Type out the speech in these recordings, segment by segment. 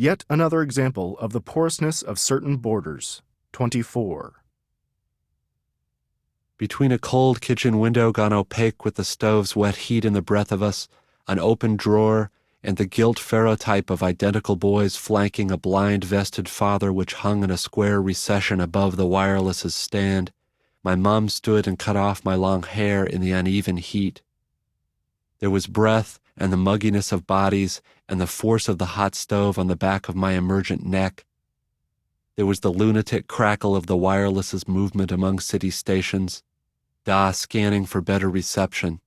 Yet another example of the porousness of certain borders. 24. Between a cold kitchen window gone opaque with the stove's wet heat and the breath of us, an open drawer, and the gilt ferrotype of identical boys flanking a blind-vested father which hung in a square recession above the wireless's stand, my mom stood and cut off my long hair in the uneven heat. There was breath and the mugginess of bodies and the force of the hot stove on the back of my emergent neck. There was the lunatic crackle of the wireless's movement among city stations, Da scanning for better reception.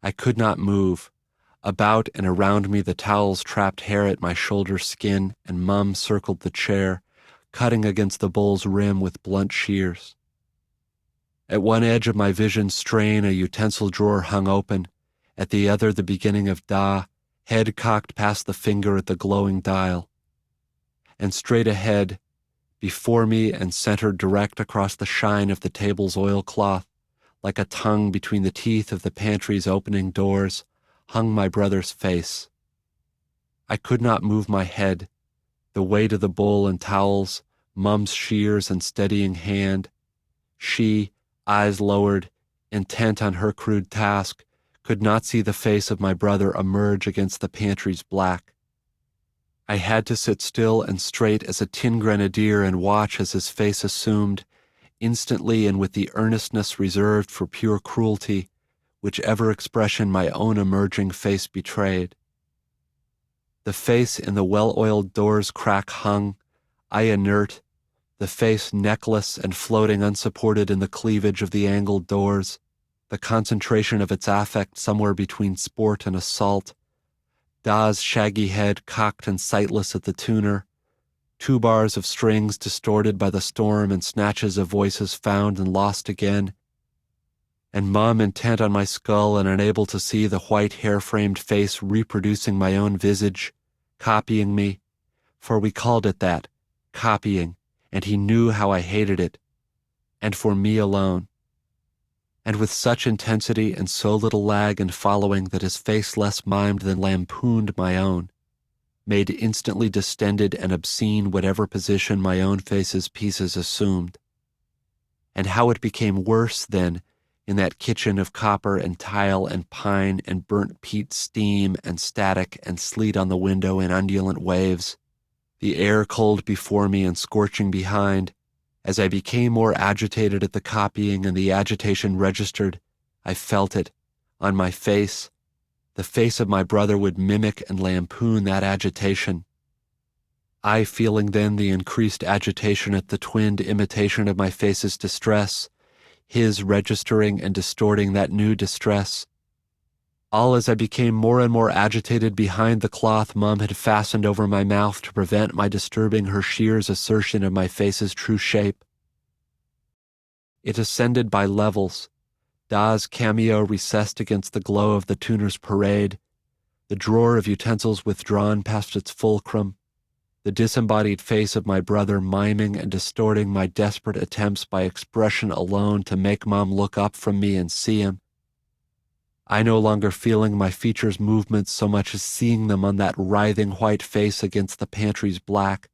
I could not move. About and around me the towels trapped hair at my shoulder skin, and Mum circled the chair, cutting against the bowl's rim with blunt shears. At one edge of my vision strain a utensil drawer hung open, at the other the beginning of Da, head cocked past the finger at the glowing dial. And straight ahead, before me and centered direct across the shine of the table's oilcloth, like a tongue between the teeth of the pantry's opening doors, hung my brother's face. I could not move my head. The weight of the bowl and towels, Mum's shears and steadying hand. She, eyes lowered, intent on her crude task, could not see the face of my brother emerge against the pantry's black. I had to sit still and straight as a tin grenadier and watch as his face assumed, instantly and with the earnestness reserved for pure cruelty, whichever expression my own emerging face betrayed. The face in the well-oiled door's crack hung, I inert, the face neckless and floating unsupported in the cleavage of the angled doors, the concentration of its affect somewhere between sport and assault, Da's shaggy head cocked and sightless at the tuner, 2 bars of strings distorted by the storm and snatches of voices found and lost again, and Mum intent on my skull and unable to see the white hair-framed face reproducing my own visage, copying me, for we called it that, copying, and he knew how I hated it, and for me alone. And with such intensity and so little lag in following that his face less mimed than lampooned my own, made instantly distended and obscene whatever position my own face's pieces assumed. And how it became worse, then, in that kitchen of copper and tile and pine and burnt peat steam and static and sleet on the window in undulant waves, the air cold before me and scorching behind. As I became more agitated at the copying and the agitation registered, I felt it, on my face. The face of my brother would mimic and lampoon that agitation. I feeling then the increased agitation at the twinned imitation of my face's distress, his registering and distorting that new distress. All as I became more and more agitated behind the cloth Mum had fastened over my mouth to prevent my disturbing her shears' assertion of my face's true shape. It ascended by levels, Da's cameo recessed against the glow of the tuner's parade, the drawer of utensils withdrawn past its fulcrum, the disembodied face of my brother miming and distorting my desperate attempts by expression alone to make Mom look up from me and see him. I no longer feeling my features' movements so much as seeing them on that writhing white face against the pantry's black,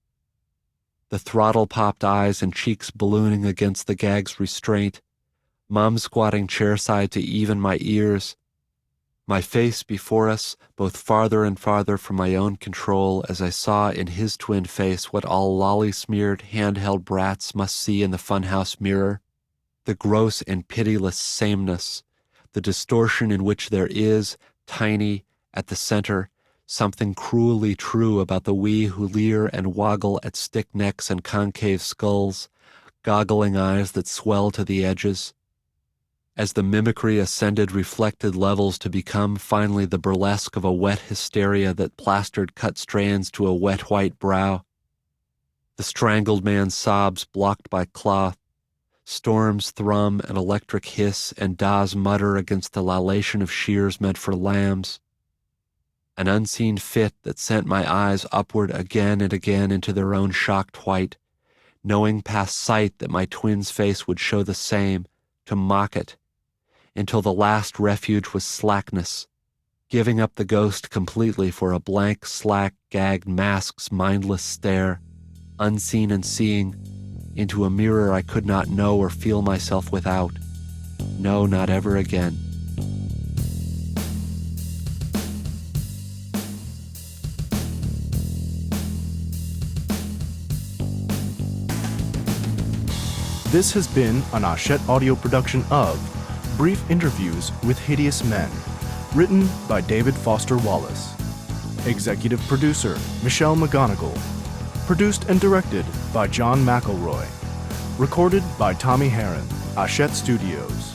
the throttle-popped eyes and cheeks ballooning against the gag's restraint, Mom squatting chairside to even my ears, my face before us, both farther and farther from my own control as I saw in his twin face what all lolly-smeared, hand-held brats must see in the funhouse mirror, the gross and pitiless sameness, the distortion in which there is, tiny, at the center, something cruelly true about the we who leer and woggle at stick necks and concave skulls, goggling eyes that swell to the edges. As the mimicry ascended reflected levels to become finally the burlesque of a wet hysteria that plastered cut strands to a wet white brow, the strangled man's sobs blocked by cloth, Storm's thrum and electric hiss and Da's mutter against the lalation of shears meant for lambs. An unseen fit that sent my eyes upward again and again into their own shocked white, knowing past sight that my twin's face would show the same, to mock it, until the last refuge was slackness, giving up the ghost completely for a blank, slack, gagged mask's mindless stare, unseen and seeing, into a mirror I could not know or feel myself without. No, not ever again. This has been an Hachette audio production of Brief Interviews with Hideous Men, written by David Foster Wallace. Executive producer, Michelle McGonigal. Produced and directed by John McElroy. Recorded by Tommy Herron, Hachette Studios.